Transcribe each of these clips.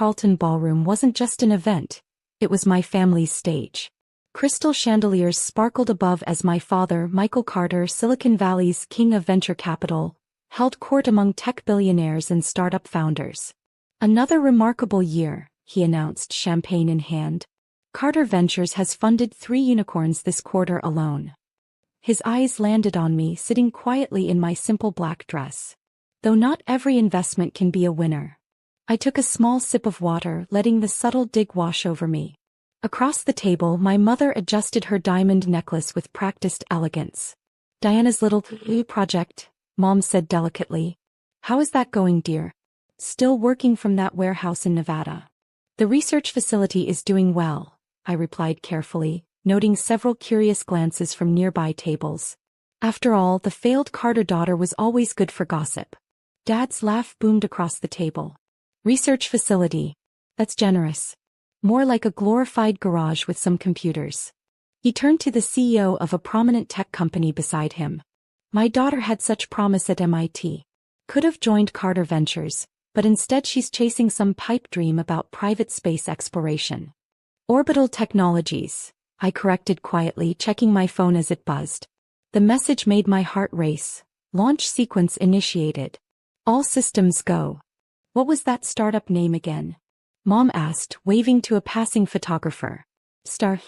Ritz-Carlton Ballroom wasn't just an event, it was my family's stage. Crystal chandeliers sparkled above as my father, Michael Carter, Silicon Valley's king of venture capital, held court among tech billionaires and startup founders. Another remarkable year, he announced, champagne in hand. Carter Ventures has funded 3 unicorns this quarter alone. His eyes landed on me, sitting quietly in my simple black dress. Though not every investment can be a winner. I took a small sip of water, letting the subtle dig wash over me. Across the table, my mother adjusted her diamond necklace with practiced elegance. "Diana's little project," Mom said delicately. "How is that going, dear?" "Still working from that warehouse in Nevada. The research facility is doing well," I replied carefully, noting several curious glances from nearby tables. After all, the failed Carter daughter was always good for gossip. Dad's laugh boomed across the table. "Research facility. That's generous. More like a glorified garage with some computers." He turned to the CEO of a prominent tech company beside him. "My daughter had such promise at MIT. Could have joined Carter Ventures, but instead she's chasing some pipe dream about private space exploration." "Orbital Technologies," I corrected quietly, checking my phone as it buzzed. The message made my heart race. "Launch sequence initiated. All systems go." "What was that startup name again?" Mom asked, waving to a passing photographer. "Star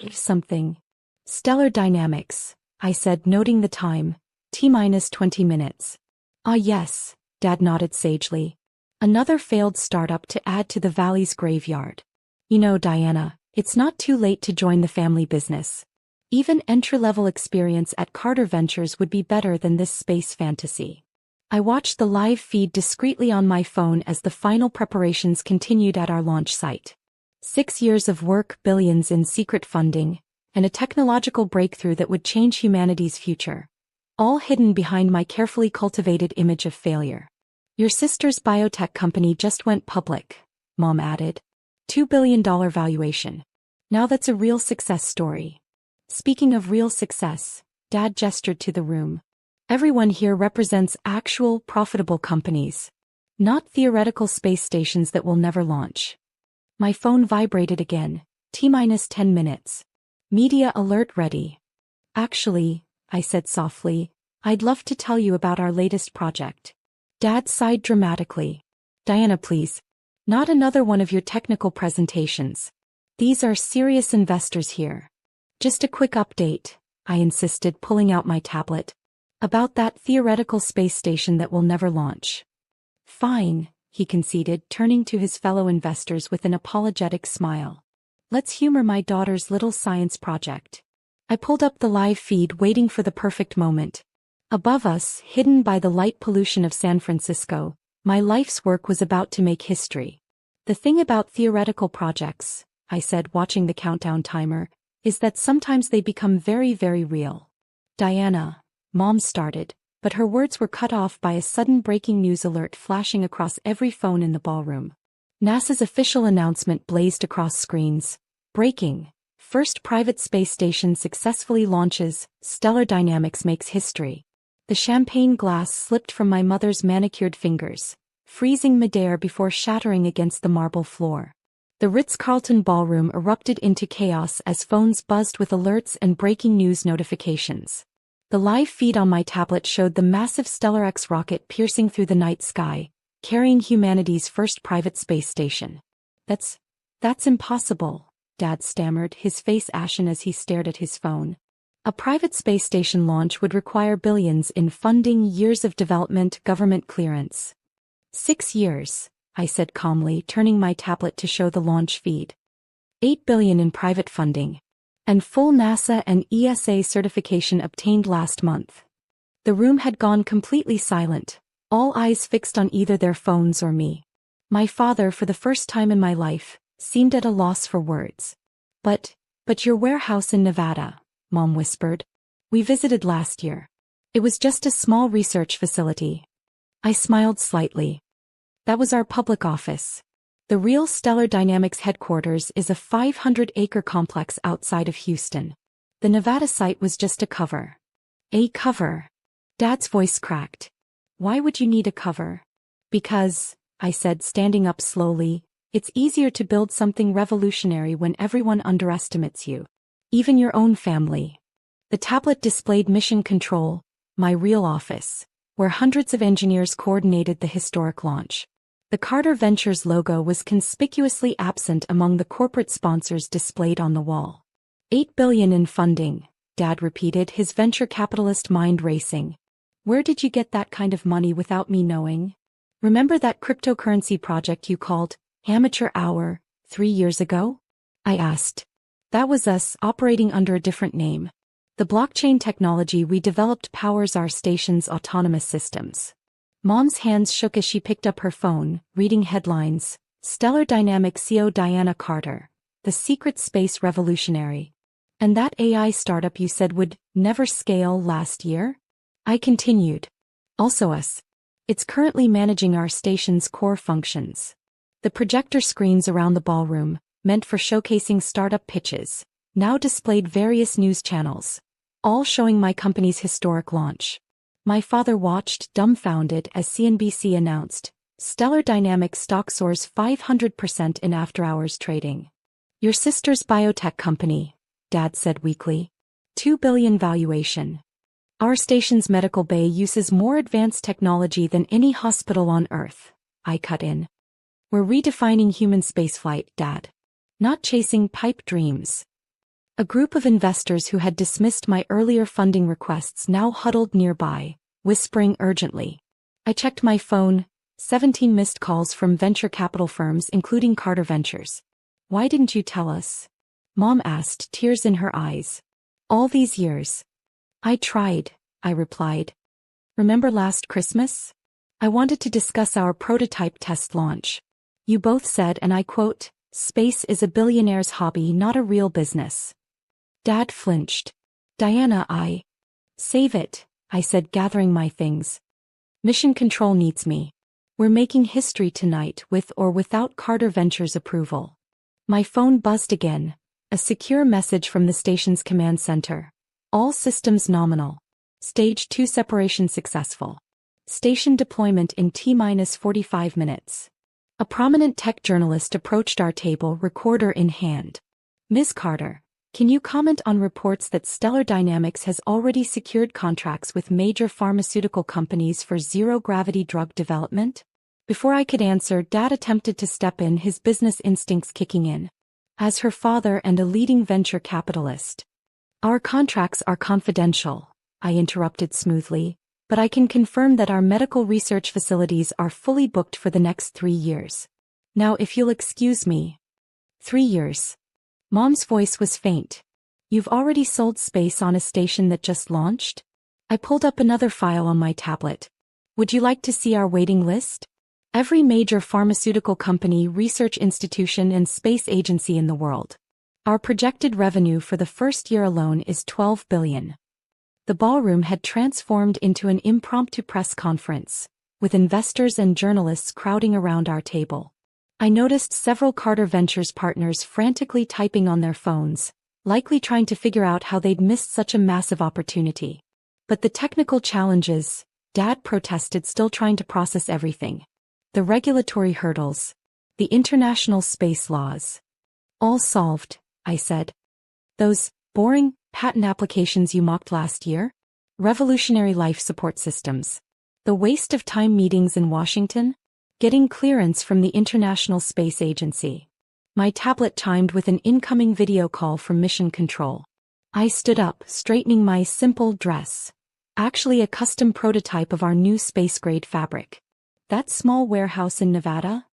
something." "Stellar Dynamics," I said, noting the time. T-20 minutes. "Ah yes," Dad nodded sagely. "Another failed startup to add to the Valley's graveyard. You know, Diana, it's not too late to join the family business. Even entry-level experience at Carter Ventures would be better than this space fantasy." I watched the live feed discreetly on my phone as the final preparations continued at our launch site. 6 years of work, billions in secret funding, and a technological breakthrough that would change humanity's future. All hidden behind my carefully cultivated image of failure. "Your sister's biotech company just went public," Mom added. $2 billion valuation. Now that's a real success story. Speaking of real success, Dad gestured to the room. "Everyone here represents actual, profitable companies. Not theoretical space stations that will never launch." My phone vibrated again. T-10 minutes. "Media alert ready." "Actually," I said softly, "I'd love to tell you about our latest project." Dad sighed dramatically. "Diana, please. Not another one of your technical presentations. These are serious investors here." "Just a quick update," I insisted, pulling out my tablet. "About that theoretical space station that will never launch." "Fine," he conceded, turning to his fellow investors with an apologetic smile. "Let's humor my daughter's little science project." I pulled up the live feed, waiting for the perfect moment. Above us, hidden by the light pollution of San Francisco, my life's work was about to make history. "The thing about theoretical projects," I said, watching the countdown timer, "is that sometimes they become very, very real." "Diana," Mom started, but her words were cut off by a sudden breaking news alert flashing across every phone in the ballroom. NASA's official announcement blazed across screens. "Breaking. First private space station successfully launches. Stellar Dynamics makes history." The champagne glass slipped from my mother's manicured fingers, freezing midair before shattering against the marble floor. The Ritz-Carlton Ballroom erupted into chaos as phones buzzed with alerts and breaking news notifications. The live feed on my tablet showed the massive StellarX rocket piercing through the night sky, carrying humanity's first private space station. That's impossible," Dad stammered, his face ashen as he stared at his phone. "A private space station launch would require billions in funding, years of development, government clearance." 6 years, I said calmly, turning my tablet to show the launch feed. 8 billion in private funding. And full NASA and ESA certification obtained last month. The room had gone completely silent, all eyes fixed on either their phones or me. My father, for the first time in my life, seemed at a loss for words. But your warehouse in Nevada," Mom whispered. "We visited last year. It was just a small research facility." I smiled slightly. "That was our public office. The real Stellar Dynamics headquarters is a 500-acre complex outside of Houston. The Nevada site was just a cover." "A cover?" Dad's voice cracked. "Why would you need a cover?" "Because," I said, standing up slowly, It's easier to build something revolutionary when everyone underestimates you. Even your own family. The tablet displayed Mission Control, my real office, where hundreds of engineers coordinated the historic launch. The Carter Ventures logo was conspicuously absent among the corporate sponsors displayed on the wall. $8 billion in funding, Dad repeated, his venture capitalist mind racing. Where did you get that kind of money without me knowing? Remember that cryptocurrency project you called Amateur Hour 3 years ago? I asked. That was us, operating under a different name. The blockchain technology we developed powers our station's autonomous systems. Mom's hands shook as she picked up her phone, reading headlines. Stellar Dynamics CEO Diana Carter, the secret space revolutionary. And that AI startup you said would never scale last year? I continued. Also us. It's currently managing our station's core functions. The projector screens around the ballroom, meant for showcasing startup pitches, now displayed various news channels, all showing my company's historic launch. My father watched, dumbfounded, as CNBC announced, Stellar Dynamics stock soars 500% in after-hours trading. Your sister's biotech company, Dad said weakly. $2 billion valuation. Our station's medical bay uses more advanced technology than any hospital on Earth, I cut in. We're redefining human spaceflight, Dad. Not chasing pipe dreams. A group of investors who had dismissed my earlier funding requests now huddled nearby, whispering urgently. I checked my phone, 17 missed calls from venture capital firms including Carter Ventures. Why didn't you tell us? Mom asked, tears in her eyes. All these years. I tried, I replied. Remember last Christmas? I wanted to discuss our prototype test launch. You both said, and I quote, space is a billionaire's hobby, not a real business. Dad flinched. Diana, save it, I said, gathering my things. Mission Control needs me. We're making history tonight with or without Carter Ventures' approval. My phone buzzed again, a secure message from the station's command center. All systems nominal. Stage 2 separation successful. Station deployment in T-45 minutes. A prominent tech journalist approached our table, recorder in hand. Ms. Carter, can you comment on reports that Stellar Dynamics has already secured contracts with major pharmaceutical companies for zero-gravity drug development? Before I could answer, Dad attempted to step in, his business instincts kicking in. As her father and a leading venture capitalist. Our contracts are confidential, I interrupted smoothly, but I can confirm that our medical research facilities are fully booked for the next 3 years. Now if you'll excuse me. 3 years. Mom's voice was faint. You've already sold space on a station that just launched? I pulled up another file on my tablet. Would you like to see our waiting list? Every major pharmaceutical company, research institution, and space agency in the world. Our projected revenue for the first year alone is $12 billion. The ballroom had transformed into an impromptu press conference, with investors and journalists crowding around our table. I noticed several Carter Ventures partners frantically typing on their phones, likely trying to figure out how they'd missed such a massive opportunity. But the technical challenges, Dad protested, still trying to process everything. The regulatory hurdles. The international space laws. All solved, I said. Those boring patent applications you mocked last year? Revolutionary life support systems. The waste of time meetings in Washington? Getting clearance from the International Space Agency. My tablet chimed with an incoming video call from Mission Control. I stood up, straightening my simple dress. Actually a custom prototype of our new space-grade fabric. That small warehouse in Nevada?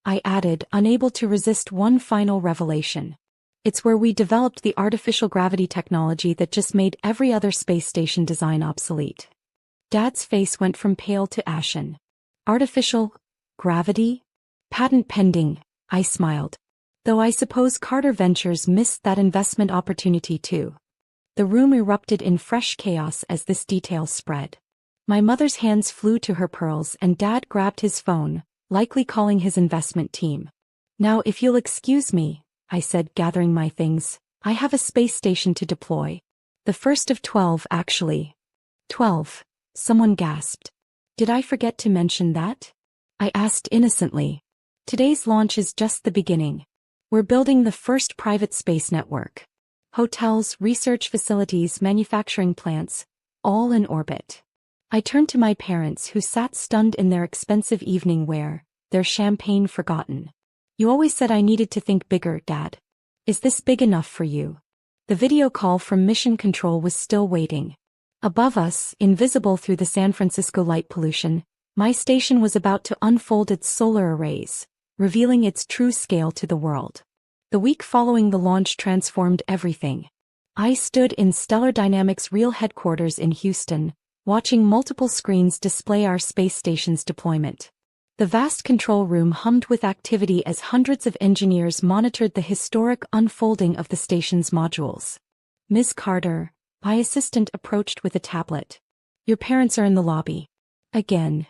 I added, unable to resist one final revelation. It's where we developed the artificial gravity technology that just made every other space station design obsolete. Dad's face went from pale to ashen. Artificial gravity? Patent pending, I smiled. Though I suppose Carter Ventures missed that investment opportunity too. The room erupted in fresh chaos as this detail spread. My mother's hands flew to her pearls and Dad grabbed his phone, likely calling his investment team. Now if you'll excuse me, I said, gathering my things, I have a space station to deploy. The first of 12 actually. 12, someone gasped. Did I forget to mention that? I asked innocently. Today's launch is just the beginning. We're building the first private space network. Hotels, research facilities, manufacturing plants, all in orbit. I turned to my parents who sat stunned in their expensive evening wear, their champagne forgotten. You always said I needed to think bigger, Dad. Is this big enough for you? The video call from Mission Control was still waiting. Above us, invisible through the San Francisco light pollution, my station was about to unfold its solar arrays, revealing its true scale to the world. The week following the launch transformed everything. I stood in Stellar Dynamics' real headquarters in Houston, watching multiple screens display our space station's deployment. The vast control room hummed with activity as hundreds of engineers monitored the historic unfolding of the station's modules. Ms. Carter, my assistant approached with a tablet. Your parents are in the lobby. Again.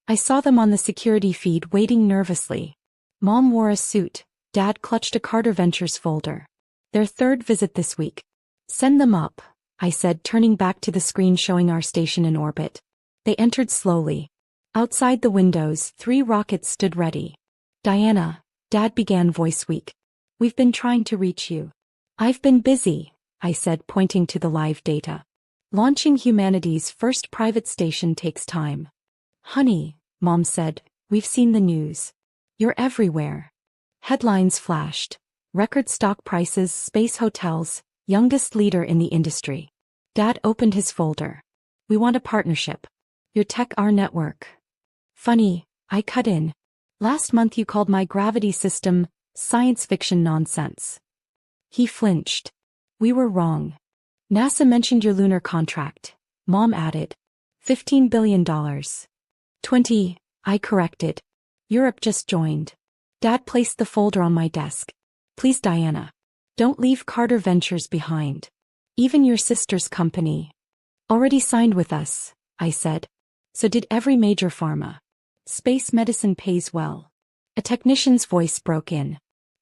I saw them on the security feed waiting nervously. Mom wore a suit, Dad clutched a Carter Ventures folder. Their third visit this week. Send them up, I said, turning back to the screen showing our station in orbit. They entered slowly. Outside the windows, 3 rockets stood ready. Diana, Dad began, voice weak. We've been trying to reach you. I've been busy, I said, pointing to the live data. Launching humanity's first private station takes time. Honey, Mom said, we've seen the news. You're everywhere. Headlines flashed. Record stock prices, space hotels, youngest leader in the industry. Dad opened his folder. We want a partnership. Your tech, our network. Funny, I cut in. Last month you called my gravity system science fiction nonsense. He flinched. We were wrong. NASA mentioned your lunar contract. Mom added. $15 billion. 20, I corrected. Europe just joined. Dad placed the folder on my desk. Please, Diana. Don't leave Carter Ventures behind. Even your sister's company. Already signed with us, I said. So did every major pharma. Space medicine pays well. A technician's voice broke in.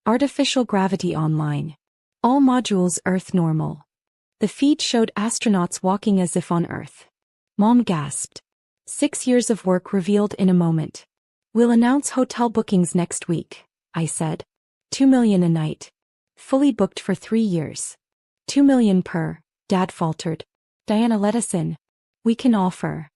Artificial gravity online. All modules Earth normal. The feed showed astronauts walking as if on Earth. Mom gasped. 6 years of work revealed in a moment. We'll announce hotel bookings next week, I said. $2 million a night. Fully booked for 3 years. $2 million per, Dad faltered. Diana, let us in. We can offer.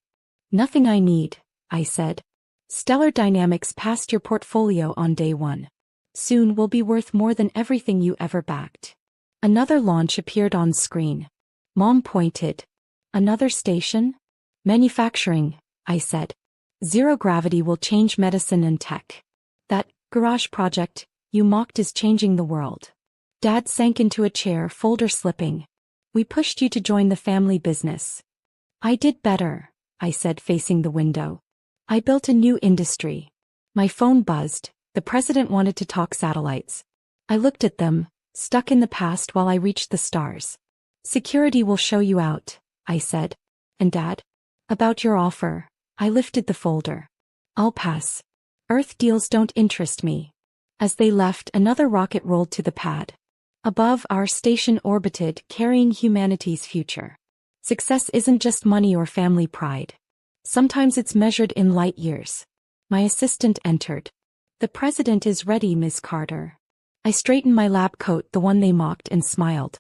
Nothing I need, I said. Stellar Dynamics passed your portfolio on day 1. Soon we'll be worth more than everything you ever backed. Another launch appeared on screen. Mom pointed. Another station? Manufacturing, I said. Zero gravity will change medicine and tech. That garage project you mocked is changing the world. Dad sank into a chair, folder slipping. We pushed you to join the family business. I did better, I said, facing the window. I built a new industry. My phone buzzed. The president wanted to talk satellites. I looked at them, stuck in the past while I reached the stars. Security will show you out, I said. And Dad? About your offer. I lifted the folder. I'll pass. Earth deals don't interest me. As they left, another rocket rolled to the pad. Above, our station orbited, carrying humanity's future. Success isn't just money or family pride. Sometimes it's measured in light years. My assistant entered. The president is ready, Ms. Carter. I straightened my lab coat, the one they mocked, and smiled.